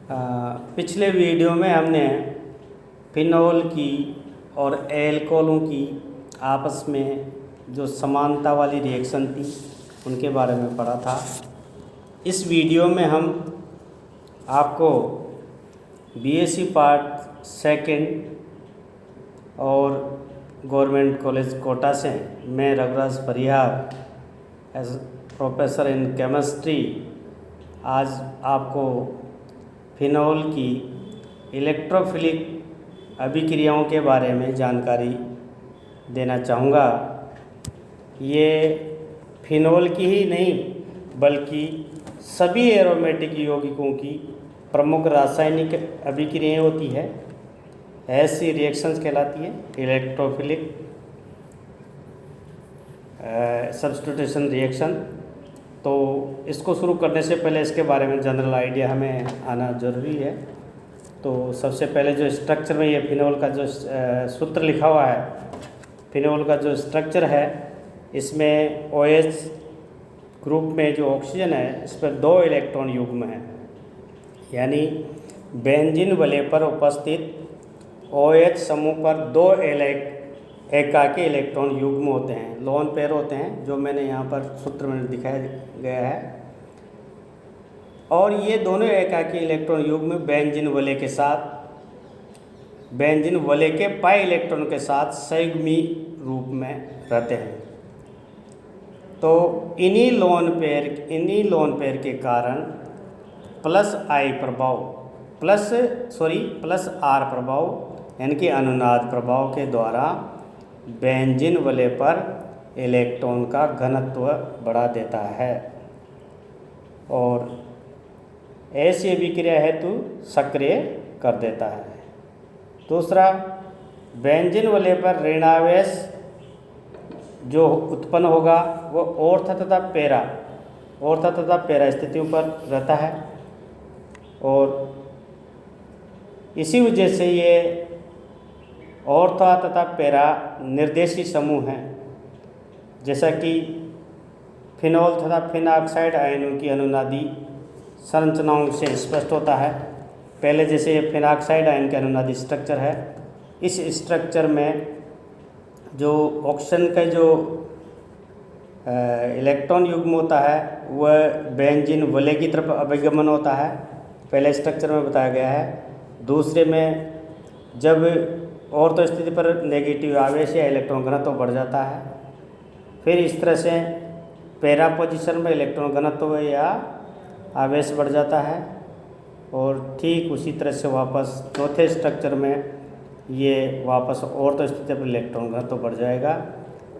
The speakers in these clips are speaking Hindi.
पिछले वीडियो में हमने फिनोल की और एल्कोहलों की आपस में जो समानता वाली रिएक्शन थी उनके बारे में पढ़ा था। इस वीडियो में हम आपको बीएससी पार्ट सेकंड और गवर्नमेंट कॉलेज कोटा से मैं रघुराज परिहार एज प्रोफेसर इन केमिस्ट्री आज आपको फिनोल की इलेक्ट्रोफिलिक अभिक्रियाओं के बारे में जानकारी देना चाहूँगा। ये फिनोल की ही नहीं बल्कि सभी एरोमेटिक यौगिकों की प्रमुख रासायनिक अभिक्रियाएं होती है, ऐसी रिएक्शंस कहलाती है इलेक्ट्रोफिलिक सब्स्टिट्यूशन रिएक्शन। तो इसको शुरू करने से पहले इसके बारे में जनरल आइडिया हमें आना ज़रूरी है। तो सबसे पहले जो स्ट्रक्चर में ये फिनोल का जो सूत्र लिखा हुआ है, फिनोल का जो स्ट्रक्चर है इसमें OH ग्रुप में जो ऑक्सीजन है इस पर 2 इलेक्ट्रॉन युग्म हैं, यानी बेंजीन वलय पर उपस्थित OH समूह पर 2 एकाकी इलेक्ट्रॉन युग्म होते हैं, लोन पेयर होते हैं, जो मैंने यहाँ पर सूत्र में दिखाया गया है। और ये दोनों एकाकी इलेक्ट्रॉन युग्म बेंजीन वलय के साथ, बेंजीन वलय के पाई इलेक्ट्रॉन के साथ संयुग्मी रूप में रहते हैं। तो इन्हीं लोन पेयर के कारण प्लस आर प्रभाव यानी कि अनुनाद प्रभाव के द्वारा बेंजीन वलय पर इलेक्ट्रॉन का घनत्व बढ़ा देता है और ऐसी अभिक्रिया हेतु सक्रिय कर देता है। दूसरा, बेंजीन वलय पर ऋणावेश जो उत्पन्न होगा वो ऑर्थ तथा पैरा स्थितियों पर रहता है और इसी वजह से ये ऑर्थ तथा पैरा निर्देशी समूह हैं, जैसा कि फिनोल तथा फिनॉक्साइड आयनों की अनुनादी संरचनाओं से स्पष्ट होता है। पहले जैसे ये फिनॉक्साइड आयन का अनुनादी स्ट्रक्चर है, इस स्ट्रक्चर में जो ऑक्सीजन का जो इलेक्ट्रॉन युग्म होता है वह बेंजीन वलय की तरफ अभिगमन होता है, पहले स्ट्रक्चर में बताया गया है। दूसरे में जब ऑर्थो स्थिति पर नेगेटिव आवेश या इलेक्ट्रॉन घनत्व बढ़ जाता है, फिर इस तरह से पैरा पोजीशन में इलेक्ट्रॉन घनत्व या आवेश बढ़ जाता है और ठीक उसी तरह से वापस चौथे स्ट्रक्चर में ये वापस ऑर्थो स्थिति पर इलेक्ट्रॉन घनत्व बढ़ जाएगा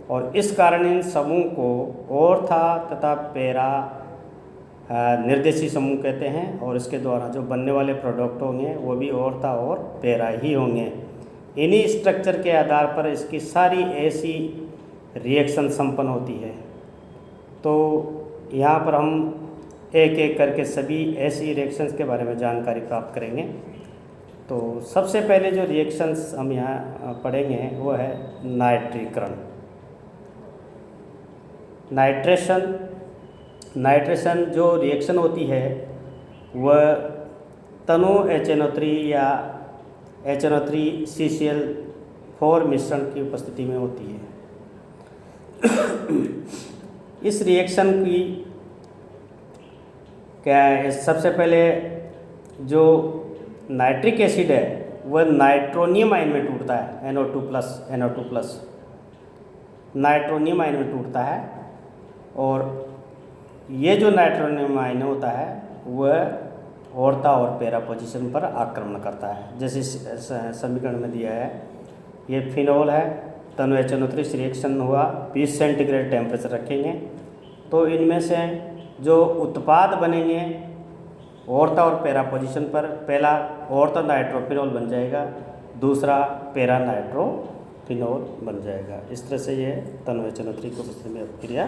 और इस कारण इन समूह को ऑर्था तथा पैरा निर्देशी समूह कहते हैं और इसके द्वारा जो बनने वाले प्रोडक्ट होंगे वो भी ऑर्था और पैरा ही होंगे। इन्हीं स्ट्रक्चर के आधार पर इसकी सारी ऐसी रिएक्शन संपन्न होती है। तो यहाँ पर हम एक एक करके सभी ऐसी रिएक्शंस के बारे में जानकारी प्राप्त करेंगे। तो सबसे पहले जो रिएक्शंस हम यहाँ पढ़ेंगे वो है नाइट्रीकरण। नाइट्रेशन जो रिएक्शन होती है वह तनु HNO3 या HNO3 मिश्रण की उपस्थिति में होती है। इस रिएक्शन की क्या है, सबसे पहले जो नाइट्रिक एसिड है वह नाइट्रोनियम आयन में टूटता है, NO2+ नाइट्रोनियम आयन में टूटता है और ये जो नाइट्रोनियम आयन होता है वह ऑर्था और पैरा पोजीशन पर आक्रमण करता है। जैसे समीकरण में दिया है, ये फिनोल है, तनु HNO3 रिएक्शन हुआ, 20 सेंटीग्रेड टेम्परेचर रखेंगे तो इनमें से जो उत्पाद बनेंगे ऑर्था और पैरा पोजीशन पर, पहला ऑर्था नाइट्रोफिनोल बन जाएगा, दूसरा पैरा नाइट्रोफिनोल बन जाएगा। इस तरह से ये तनु HNO3 की उपस्थिति में अभिक्रिया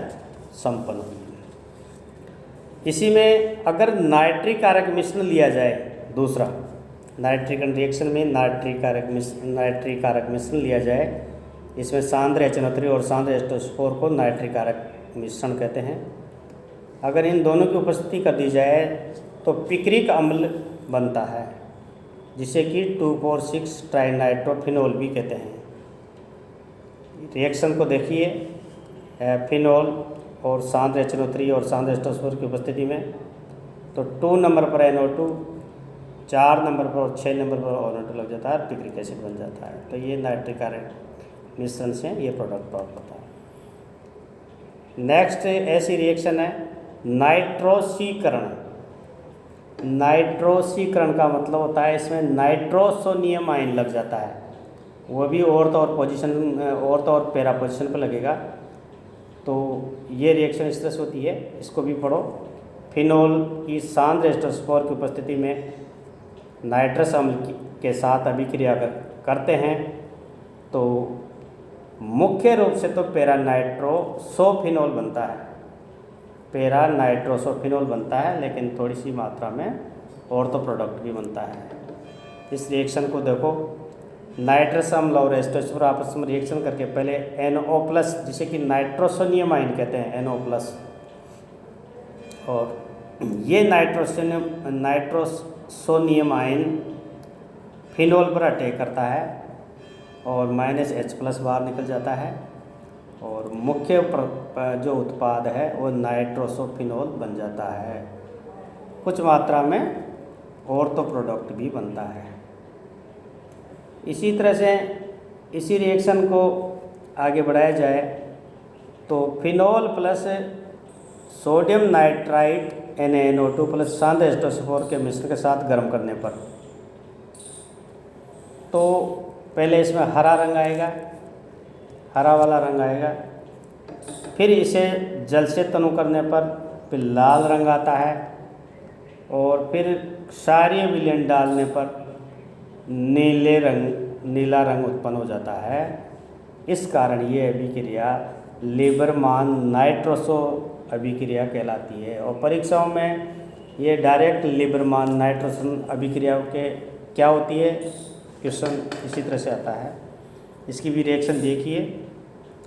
संपन्न हुई है। इसी में अगर नाइट्रिक कारक मिश्रण लिया जाए, दूसरा नाइट्रिकन रिएक्शन में नाइट्रिक कारक मिश्रण लिया जाए, इसमें सांद्र HNO3 और सांद्र H2SO4 को नाइट्रिक कारक मिश्रण कहते हैं। अगर इन दोनों की उपस्थिति कर दी जाए तो पिक्रिक अम्ल बनता है, जिसे कि 2,4,6 ट्राइनाइट्रोफिनोल भी कहते हैं। रिएक्शन को देखिए, फिनोल और सांद्र HNO3 और सांद्र H2SO4 की उपस्थिति में, तो 2 नंबर पर NO2, 4 नंबर पर और 6 नंबर पर NO2 लग जाता है, पिक्रिक एसिड बन जाता है। तो ये नाइट्रिक आयन मिश्रण से ये प्रोडक्ट प्राप्त होता है। नेक्स्ट ऐसी रिएक्शन है नाइट्रोसीकरण। नाइट्रोसीकरण का मतलब होता है इसमें नाइट्रोसोनियम आयन लग जाता है, वो भी ऑर्थ और पैरा पोजीशन पर लगेगा। तो ये रिएक्शन इस तरह से होती है, इसको भी पढ़ो। फिनोल की सांद्र H2SO4 की उपस्थिति में नाइट्रस अम्ल के साथ अभिक्रिया करते हैं, तो मुख्य रूप से तो पैरानाइट्रोसोफिनोल बनता है, पैरानाइट्रोसोफिनोल बनता है, लेकिन थोड़ी सी मात्रा में ऑर्थो प्रोडक्ट भी बनता है। इस रिएक्शन को देखो, नाइट्रस अम्ल और H2SO4 आपस में रिएक्शन करके पहले NO+, जिसे कि नाइट्रोसोनियम आयन कहते हैं, NO+, और ये नाइट्रोसोनियम आयन फिनोल पर अटैक करता है और -H+ बाहर निकल जाता है, और मुख्य जो उत्पाद है वो नाइट्रोसोफिनोल बन जाता है। कुछ मात्रा में ऑर्थो प्रोडक्ट भी बनता है। इसी तरह से इसी रिएक्शन को आगे बढ़ाया जाए तो phenol plus sodium nitrite NaNO2 plus सांद्र H2SO4 के मिश्रण के साथ गर्म करने पर, तो पहले इसमें हरा रंग आएगा, हरा वाला रंग आएगा, फिर इसे जल से तनु करने पर फिर लाल रंग आता है, और फिर क्षारीय विलयन डालने पर नीला रंग उत्पन्न हो जाता है। इस कारण ये अभिक्रिया लिबरमान नाइट्रोसो अभिक्रिया कहलाती है, और परीक्षाओं में ये डायरेक्ट लिबरमान नाइट्रोसन अभिक्रिया के क्या होती है क्वेश्चन इसी तरह से आता है। इसकी भी रिएक्शन देखिए,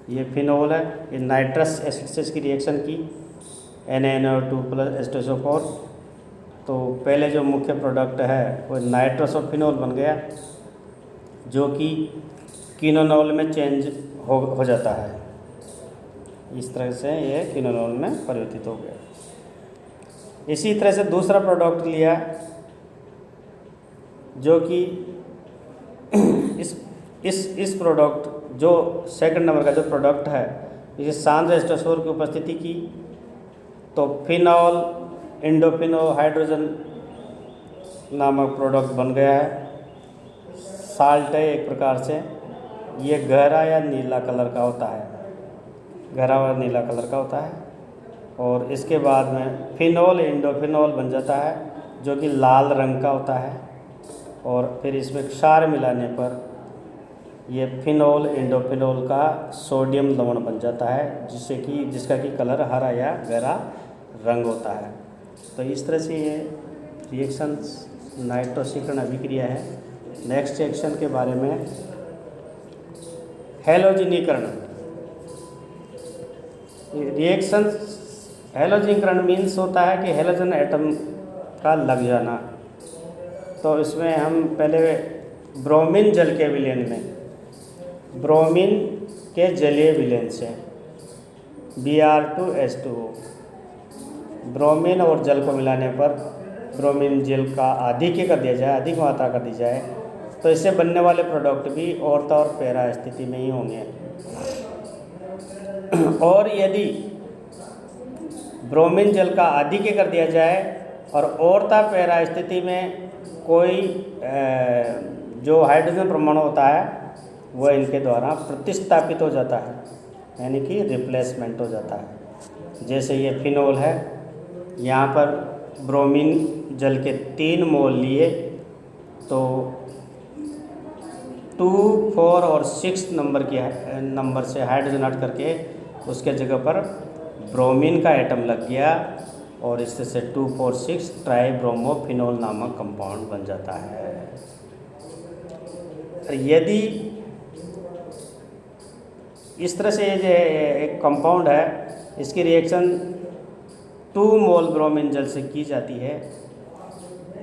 ये फिनोल है, ये नाइट्रस एसिड से इसकी रिएक्शन की NaNO2 प्लस H2SO4, तो पहले जो मुख्य प्रोडक्ट है वो नाइट्रोसोफिनोल बन गया, जो कि कीनोनोल में चेंज हो जाता है। इस तरह से ये कीनोनोल में परिवर्तित हो गया। इसी तरह से दूसरा प्रोडक्ट लिया, जो कि इस प्रोडक्ट जो सेकंड नंबर का जो प्रोडक्ट है, इसे सांद्र H2SO4 की उपस्थिति की, तो फिनॉल इंडोफिनो हाइड्रोजन नामक प्रोडक्ट बन गया है। साल्ट है एक प्रकार से, ये गहरा या नीला कलर का होता है, गहरा और नीला कलर का होता है, और इसके बाद में फिनोल इंडोफिनोल बन जाता है, जो कि लाल रंग का होता है, और फिर इसमें क्षार मिलाने पर ये फिनोल इंडोफिनोल का सोडियम लवण बन जाता है, जिसका कि कलर हरा या गहरा रंग होता है। तो इस तरह से ये रिएक्शंस नाइट्रोसीकरण अभिक्रिया है। नेक्स्ट रिएक्शन के बारे में, हैलोजनीकरण। रिएक्शन हैलोजनीकरण मीन्स होता है कि हैलोजन एटम का लग जाना। तो इसमें हम पहले ब्रोमीन जल के विलयन में, ब्रोमीन के जलीय विलयन से Br2H2O, ब्रोमीन और जल को मिलाने पर ब्रोमीन जल का अधिक कर दिया जाए, अधिक मात्रा कर दी जाए, तो इससे बनने वाले प्रोडक्ट भी ऑर्थ और पैरा स्थिति में ही होंगे। और यदि ब्रोमीन जल का अधिक कर दिया जाए और ऑर्था पैरा स्थिति में कोई जो हाइड्रोजन परमाणु होता है वह इनके द्वारा प्रतिस्थापित हो जाता है, यानी कि रिप्लेसमेंट हो जाता है। जैसे ये फिनोल है, यहाँ पर ब्रोमीन जल के 3 मोल लिए, तो 2, 4 और 6 नंबर से हाइड्रोजन हट करके उसके जगह पर ब्रोमीन का एटम लग गया, और इससे से 2,4,6 ट्राइब्रोमोफिनोल नामक कंपाउंड बन जाता है। यदि इस तरह से ये जो एक कंपाउंड है, इसकी रिएक्शन 2 मोल ब्रोमीन जल से की जाती है,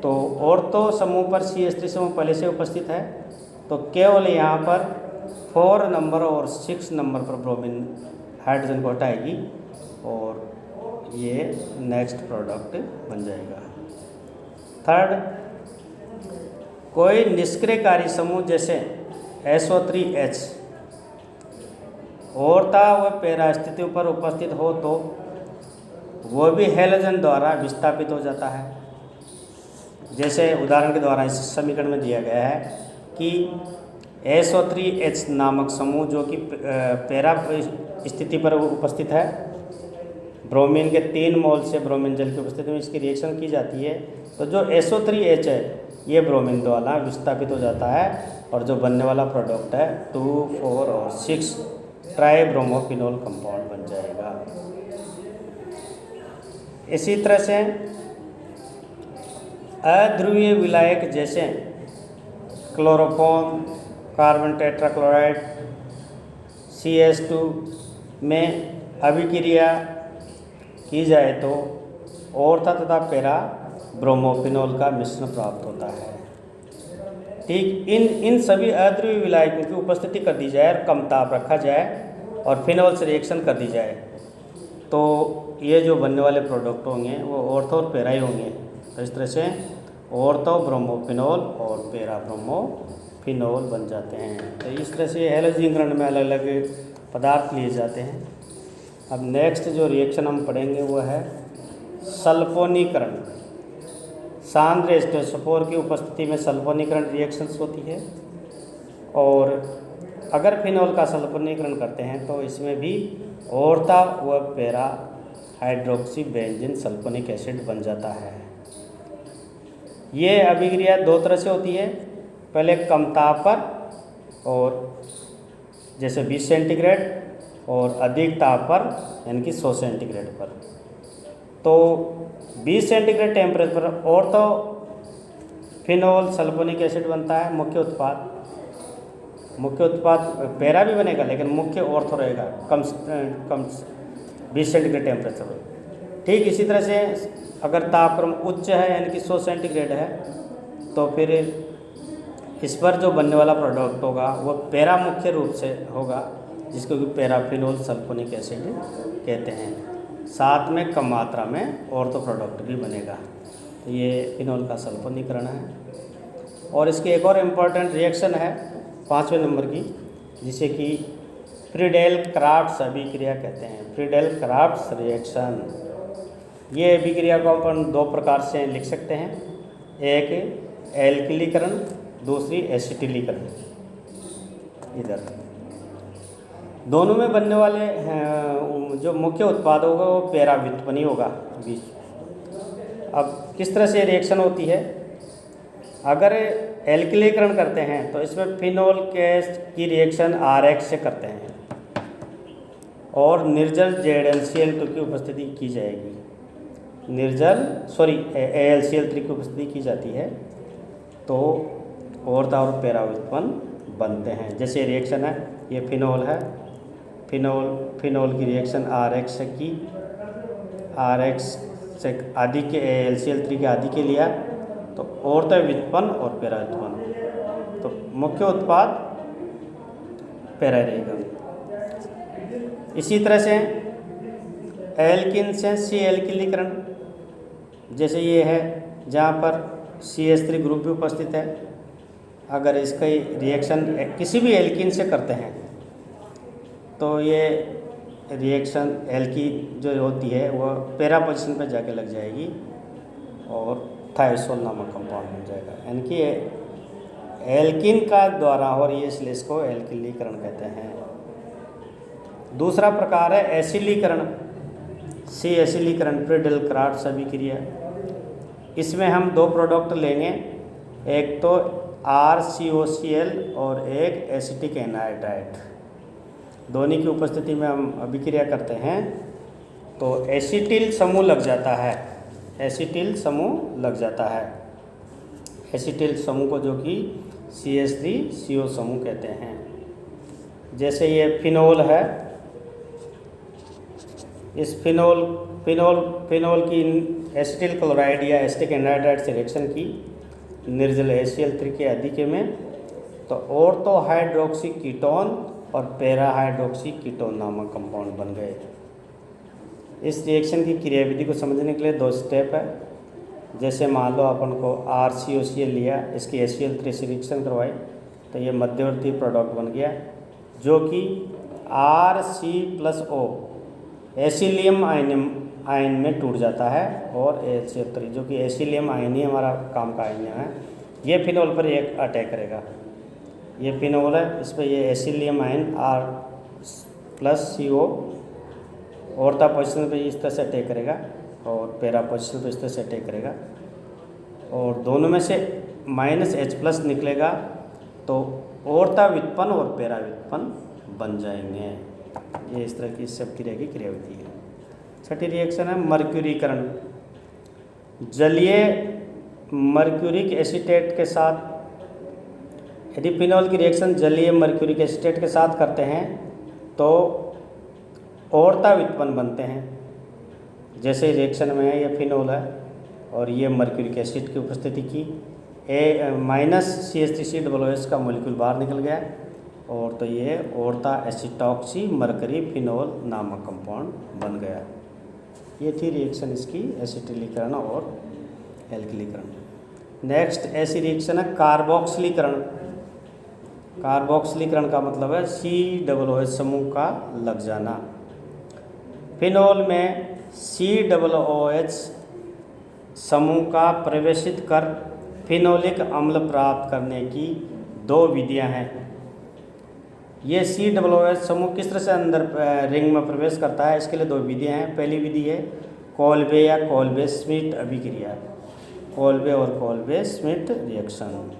तो ऑर्थो समूह पर CH3 समूह पहले से उपस्थित है, तो केवल यहाँ पर 4 नंबर और 6 नंबर पर ब्रोमीन हाइड्रोजन को हटाएगी और ये नेक्स्ट प्रोडक्ट बन जाएगा। थर्ड, कोई निष्क्रियकारी समूह जैसे SO3H औरता व पैरा स्थितियों पर उपस्थित हो तो वो भी हैलोजन द्वारा विस्थापित हो जाता है। जैसे उदाहरण के द्वारा इस समीकरण में दिया गया है कि SO3H नामक समूह जो कि पैरा स्थिति पर उपस्थित है, ब्रोमीन के 3 मोल से ब्रोमीन जल की उपस्थिति में इसकी रिएक्शन की जाती है, तो जो SO3H है ये ब्रोमीन द्वारा विस्थापित हो जाता है और जो बनने वाला प्रोडक्ट है 2, 4 और 6 ट्राइब्रोमोफिनोल कंपाउंड बन जाएगा। इसी तरह से अध्रुवीय विलायक जैसे क्लोरोफॉर्म, कार्बन टेट्राक्लोराइड, CH2 में अभिक्रिया की जाए तो ऑर्था तथा पैरा ब्रोमोफिनोल का मिश्रण प्राप्त होता है। ठीक इन सभी अध्रुवीय विलायकों की उपस्थिति कर दी जाए और कम ताप रखा जाए और फिनोल से रिएक्शन कर दी जाए तो ये जो बनने वाले प्रोडक्ट होंगे वो ऑर्थो और पैरा ही होंगे। तो इस तरह से ऑर्थो ब्रोमोफिनोल और पैरा ब्रोमोफिनोल बन जाते हैं। तो इस तरह से हैलोजीकरण में अलग अलग पदार्थ लिए जाते हैं। अब नेक्स्ट जो रिएक्शन हम पढ़ेंगे वो है सल्फोनीकरण। सांद्र H2SO4 की उपस्थिति में सल्फोनीकरण रिएक्शंस होती है और अगर फिनोल का सल्फोनीकरण करते हैं तो इसमें भी ऑर्था व para hydroxy benzene sulphonic acid बन जाता है। ये अभिक्रिया 2 तरह से होती है, पहले कम ताप पर और जैसे 20 सेंटीग्रेड और अधिक ताप पर यानी कि 100 सेंटीग्रेड पर। तो 20 सेंटीग्रेड टेम्परेचर पर ऑर्थो फिनोल सल्फोनिक एसिड बनता है। मुख्य उत्पाद पैरा भी बनेगा लेकिन मुख्य ऑर्थो रहेगा कम 20 सेंटीग्रेड टेम्परेचर पर। ठीक इसी तरह से अगर तापक्रम उच्च है यानी कि 100 सेंटीग्रेड है तो फिर इस पर जो बनने वाला प्रोडक्ट होगा वो पैरा मुख्य रूप से होगा, जिसको कि पैराफिनोल सल्फोनिक एसिड कहते हैं। साथ में कम मात्रा में ऑर्थो प्रोडक्ट भी बनेगा। तो ये फिनोल का सल्फोनीकरण है। और इसकी एक और इम्पॉर्टेंट रिएक्शन है 5वें नंबर की, जिसे कि फ्रीडेल क्राफ्ट्स अभिक्रिया कहते हैं। फ्रीडेल क्राफ्ट्स रिएक्शन, ये अभिक्रिया को अपन 2 प्रकार से लिख सकते हैं, एक एल्किलीकरण, दूसरी एसिटिलीकरण। इधर दोनों में बनने वाले जो मुख्य उत्पाद होगा वो पैरा व्युत्पन्न होगा बीच। अब किस तरह से रिएक्शन होती है, अगर एल्किलीकरण करते हैं तो इसमें फिनोल की रिएक्शन RH से करते हैं और निर्जल ZnCl2 की उपस्थिति की जाएगी। AlCl3 की उपस्थिति की जाती है तो ऑर्था और पैरा व्युत्पन्न बनते हैं। जैसे रिएक्शन है, ये फिनोल है, फिनोल की रिएक्शन RH से की, RH से आदि के AlCl3 के आदि के लिया तो ऑर्था व्युत्पन्न और पैरा व्युत्पन्न, तो मुख्य उत्पाद पैरा रहेगा। इसी तरह से एल्किन से सी एल्किलीकरण, जैसे ये है जहाँ पर CH3 ग्रुप भी उपस्थित है, अगर इसका रिएक्शन किसी भी एल्किन से करते हैं तो ये रिएक्शन एल्कीन जो होती है वो पैरा पोजीशन पर जाके लग जाएगी और थायोसोल नामक कंपाउंड बन जाएगा, यानी कि एल्किन का द्वारा, और ये इसलिए इसको एल्किलीकरण कहते हैं। दूसरा प्रकार है एसिलीकरण, सी एसिलीकरण, फ्रीडेल क्राफ्ट्स अभिक्रिया। इसमें हम 2 प्रोडक्ट लेंगे, एक तो RCOCl और एक एसिटिक एनहाइड्राइड, दोनों की उपस्थिति में हम अभिक्रिया करते हैं तो एसिटिल समूह लग जाता है, एसिटिल समूह लग जाता है। एसिटिल समूह को जो कि CH3CO समूह कहते हैं। जैसे ये फिनोल है, इस फिनोल की एसिटिल क्लोराइड या एसिटिक एनहाइड्राइड से रिएक्शन की निर्जल HCl3 के अधिके में, तो ऑर्थो हाइड्रोक्सी कीटोन और पैरा हाइड्रोक्सी कीटोन नामक कंपाउंड बन गए। इस रिएक्शन की क्रियाविधि को समझने के लिए 2 स्टेप है। जैसे मान लो अपन को RCOCl लिया, इसकी HCl3 से रिएक्शन करवाई, तो ये मध्यवर्ती प्रोडक्ट बन गया जो कि RC+O एसिलियम आयन में टूट जाता है, और HCl3 जो कि एसिलियम आयन ही हमारा काम का आयन है, ये फिनोल पर एक अटैक करेगा। ये फिनोल है, इस पर ये एसिलियम आयन R+CO ऑर्था पोजिशन पे इस तरह से अटैक करेगा और पैरा पोजिशन पे इस तरह से अटैक करेगा, और दोनों में से -H+ निकलेगा तो ऑर्था व्युत्पन्न और पैरा व्युत्पन्न बन जाएंगे। ये इस तरह की सब क्रिया की क्रियाविधि है। छठी रिएक्शन है मर्क्यूरीकरण। जलीय मर्क्यूरिक एसीटेट के साथ, यदि फिनोल की रिएक्शन जलीय मर्क्यूरिक एसीटेट के साथ करते हैं तो ऑर्था व्युत्पन्न बनते हैं। जैसे रिएक्शन में है, ये फिनोल है और ये मर्क्यूरिक एसिड की उपस्थिति की -CH3COOH का मॉलिक्यूल बाहर निकल गया, और तो ये ऑर्था एसिटॉक्सी मरकरी फिनोल नामक कंपाउंड बन गया। ये थी रिएक्शन इसकी, एसिटिलीकरण और एल्किलीकरण। नेक्स्ट ऐसी रिएक्शन है कार्बोक्सिलीकरण। कार्बोक्सिलीकरण का मतलब है COOH समूह का लग जाना। फिनोल में COOH समूह का प्रवेशित कर फिनोलिक अम्ल प्राप्त करने की 2 विधियां हैं। ये COOH समूह किस तरह से अंदर रिंग में प्रवेश करता है, इसके लिए 2 विधियां हैं। पहली विधि है कोल्बे या कोल्बे श्मिट अभिक्रिया, कोल्बे और कोल्बे श्मिट रिएक्शन।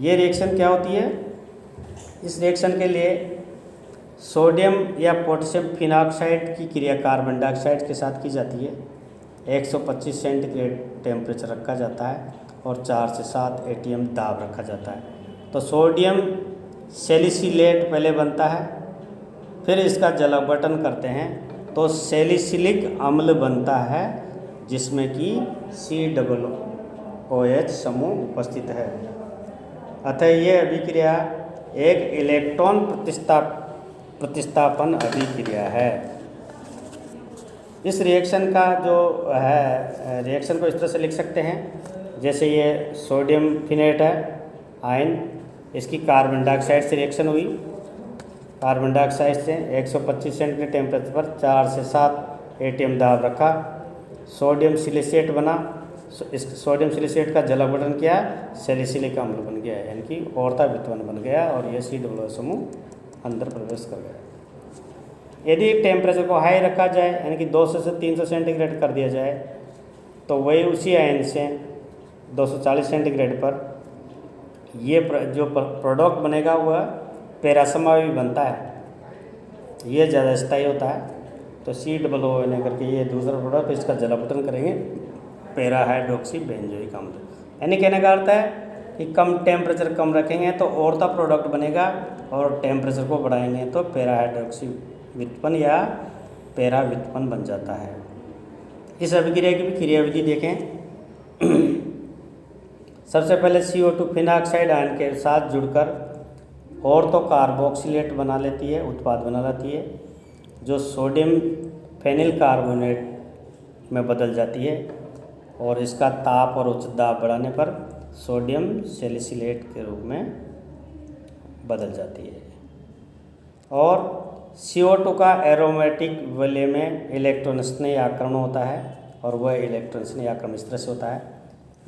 ये रिएक्शन क्या होती है? इस रिएक्शन के लिए सोडियम या पोटेशियम फिनॉक्साइड की क्रिया कार्बन डाइऑक्साइड के साथ की जाती है। 125 सेंटीग्रेड टेम्परेचर रखा जाता है और 4 से 7 ATM दाब रखा जाता है। तो सोडियम सैलिसिलेट पहले बनता है, फिर इसका जल अपघटन करते हैं तो सैलिसिलिक अम्ल बनता है जिसमें कि COOH समूह उपस्थित है। अतः ये अभिक्रिया एक इलेक्ट्रॉन प्रतिस्थापन अभिक्रिया है। इस रिएक्शन का जो है, रिएक्शन को इस तरह से लिख सकते हैं, जैसे ये सोडियम फिनेट है आयन, इसकी कार्बन डाइऑक्साइड से रिएक्शन हुई, कार्बन डाइऑक्साइड से 125 सेंटीग्रेड टेम्परेचर पर 4 से 7 ATM दाब रखा, सोडियम सिलिसेट बना, इस सोडियम सिलिसेट का जल अपघटन किया, सैलिसिलिक अम्ल बन गया, यानी कि ऑर्था व्युत्पन्न बन गया और ये COOH समूह अंदर प्रवेश कर गया। यदि टेम्परेचर को हाई रखा जाए, यानी कि 200 से 300 सेंटीग्रेड कर दिया जाए, तो वही उसी आयन से 240 सेंटीग्रेड पर ये जो प्रोडक्ट बनेगा वह पैरासमावी बनता है, ये ज़्यादा स्थायी होता है। तो COOH ने करके ये दूसरा प्रोडक्ट, इसका जल अपघटन करेंगे पैरा हाइड्रोक्सी बेंजोइक अम्ल। यानी कहने का अर्थ है कि कम टेम्परेचर कम रखेंगे तो ऑर्था प्रोडक्ट बनेगा, और टेम्परेचर को बढ़ाएंगे तो पैरा हाइड्रोक्सी व्युत्पन्न या पैरा व्युत्पन्न बन जाता है। इस अभिक्रिया की भी क्रियाविधि देखें। सबसे पहले CO2 फिनॉक्साइड आयन के साथ जुड़कर ऑर्थो कार्बोक्सिलेट बना लेती है, उत्पाद बना लेती है, जो सोडियम फेनिल कार्बोनेट में बदल जाती है, और इसका ताप और उच्च दाब बढ़ाने पर सोडियम सैलिसिलेट के रूप में बदल जाती है। और CO2 का एरोमेटिक वलय में इलेक्ट्रॉन स्नेह आक्रमण होता है, और वह इलेक्ट्रॉन स्नेह आक्रमण इस तरह से होता है।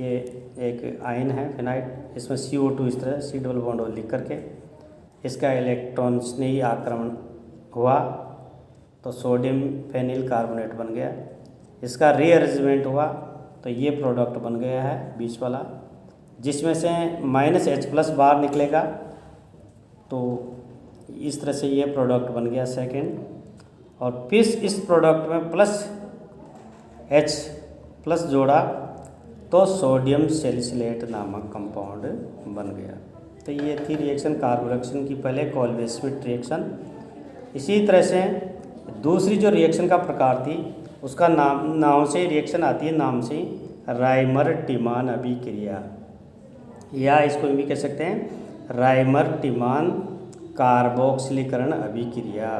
ये एक आयन है फिनाइट, इसमें CO2 इस तरह C डबल बॉन्ड लिख करके इसका इलेक्ट्रॉन स्नेही आक्रमण हुआ तो सोडियम फेनिल कार्बोनेट बन गया। इसका रीअरेंजमेंट हुआ तो ये प्रोडक्ट बन गया है बीच वाला, जिसमें से -H+ बाहर निकलेगा, तो इस तरह से ये प्रोडक्ट बन गया सेकंड। और फिर इस प्रोडक्ट में +H+ जोड़ा तो सोडियम सैलिसिलेट नामक कंपाउंड बन गया। तो ये थी रिएक्शन कार्बोरेक्शन की, पहले कोल्बे-श्मिट रिएक्शन। इसी तरह से दूसरी जो रिएक्शन का प्रकार थी उसका नाम से रिएक्शन आती है, नाम से राइमर-टिमान अभिक्रिया, या इसको भी कह सकते हैं राइमर-टिमान कार्बोक्सिलीकरण अभिक्रिया।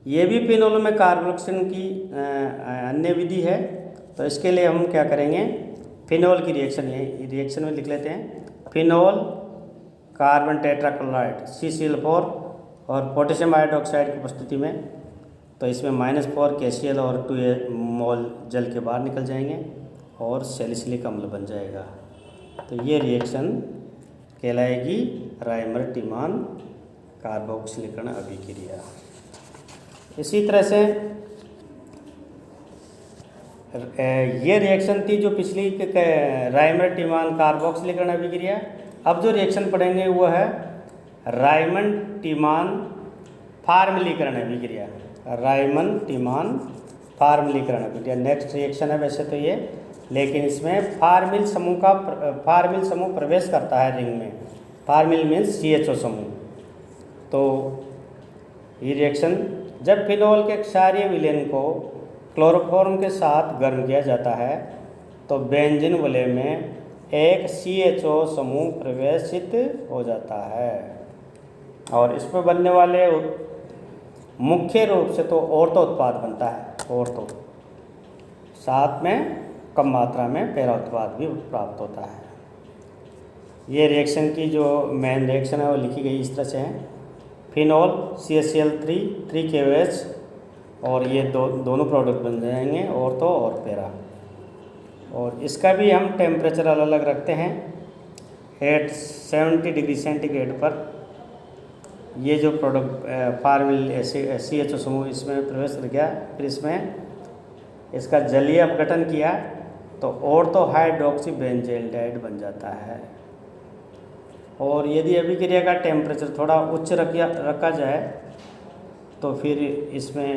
ये भी फिनोल में कार्बोक्सिलेशन की अन्य विधि है। तो इसके लिए हम क्या करेंगे, फिनोल की रिएक्शन ये रिएक्शन में लिख लेते हैं। फिनोल कार्बन टेट्राक्लोराइड CCl4 और पोटेशियम हाइड्रोक्साइड की उपस्थिति में, तो इसमें -4 KCl और 2 मोल जल के बाहर निकल जाएंगे और सैलिसिलिक अम्ल बन जाएगा। तो ये रिएक्शन कहलाएगी राइमर-टिमान कार्बोक्सिलीकरण अभिक्रिया। इसी तरह से ये रिएक्शन थी जो पिछली राइमर-टिमान कार्बोक्सिलीकरण अभिक्रिया। अब जो रिएक्शन पढ़ेंगे वो है राइमन-टिमान फार्मलीकरण अभिक्रिया। राइमन-टिमान फार्मलीकरण अभिक्रिया नेक्स्ट रिएक्शन है वैसे तो ये, लेकिन इसमें फार्मिल समूह प्रवेश करता है रिंग में। फार्मिल मीन्स CHO समूह। तो ये रिएक्शन जब फिनोल के क्षारीय विलयन को क्लोरोफॉर्म के साथ गर्म किया जाता है तो बेंजीन वलय में एक CHO समूह प्रवेशित हो जाता है और इस पर बनने वाले मुख्य रूप से तो ऑर्थो उत्पाद बनता है। ऑर्थो साथ में कम मात्रा में पैरा उत्पाद भी प्राप्त होता है। ये रिएक्शन की जो मेन रिएक्शन है वो लिखी गई इस तरह से है। फिनोल CaCl3 3KOH और ये दोनों प्रोडक्ट बन जाएंगे, ऑर्थो और पैरा। और इसका भी हम टेम्परेचर अलग अलग रखते हैं। 70 डिग्री सेंटीग्रेड पर ये जो प्रोडक्ट फार्मिल CHO समूह इसमें प्रवेश कर गया, फिर इसमें इसका जलीय अपघटन किया तो ऑर्थो हाइड्रोक्सी बेंजोइल्डाइड बन जाता है। और यदि अभिक्रिया का टेम्परेचर थोड़ा उच्च रखा जाए तो फिर इसमें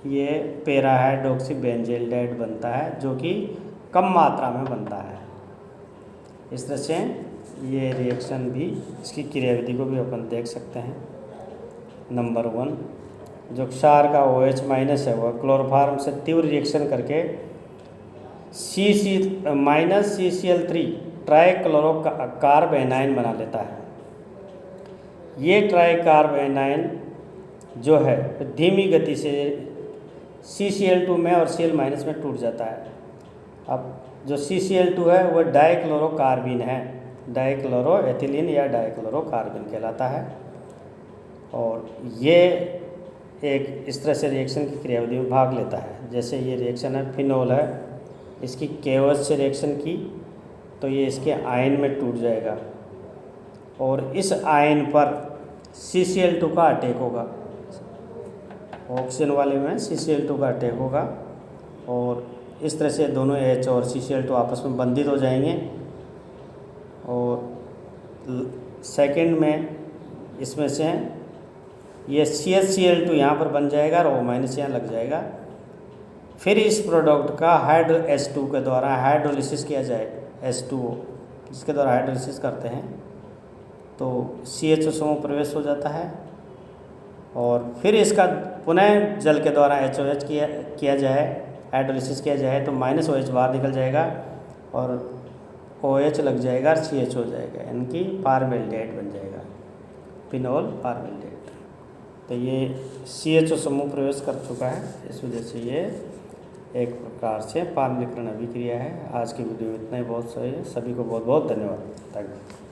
ये पैरा हाइड्रोक्सी बेंजोइल्डाइड बनता है जो कि कम मात्रा में बनता है। इस तरह से ये रिएक्शन भी, इसकी क्रियाविधि को भी अपन देख सकते हैं। नंबर 1 जो क्षार का OH- है वह क्लोरोफॉर्म से तीव्र रिएक्शन करके CCl3 ट्राइक्लोरोकार्बेनाइन बना लेता है। ये ट्राइकार्बेनाइन जो है धीमी गति से CCl2 में और Cl- में टूट जाता है। अब जो CCl2 है वह डाइक्लोरोकार्बिन है, डाइक्लोरोएथिलीन या डाइक्लोरोकार्बिन कहलाता है। और ये एक इस तरह से रिएक्शन की क्रियाविधि में भाग लेता है। जैसे ये रिएक्शन है, फिनोल है, इसकी KOH से रिएक्शन की तो ये इसके आयन में टूट जाएगा और इस आयन पर CCl2 का अटैक होगा। ऑक्सीजन वाले में CCl2 का अटैक होगा और इस तरह से दोनों H और CCl2 आपस में बंधित हो जाएंगे। और सेकंड में इसमें से ये CHCl2 यहाँ पर बन जाएगा और O- यहाँ लग जाएगा। फिर इस प्रोडक्ट का H2 के द्वारा हाइड्रोलिसिस किया जाए, H2O जिसके द्वारा हाइड्रोलिसिस करते हैं तो CHO समूह प्रवेश हो जाता है। और फिर इसका पुनः जल के द्वारा HOH किया जाए, हाइड्रोलिसिस किया जाए तो -OH बाहर निकल जाएगा और OH लग जाएगा और CH हो जाएगा, यानी कि फार्मेल्डेहाइड बन जाएगा, फिनोल फार्मेल्डेहाइड। तो ये CHO समूह प्रवेश कर चुका है, इस वजह से ये एक प्रकार से फार्मलीकरण अभिक्रिया है। आज की वीडियो में इतना ही बहुत सही है। सभी को बहुत बहुत धन्यवाद। Thank you.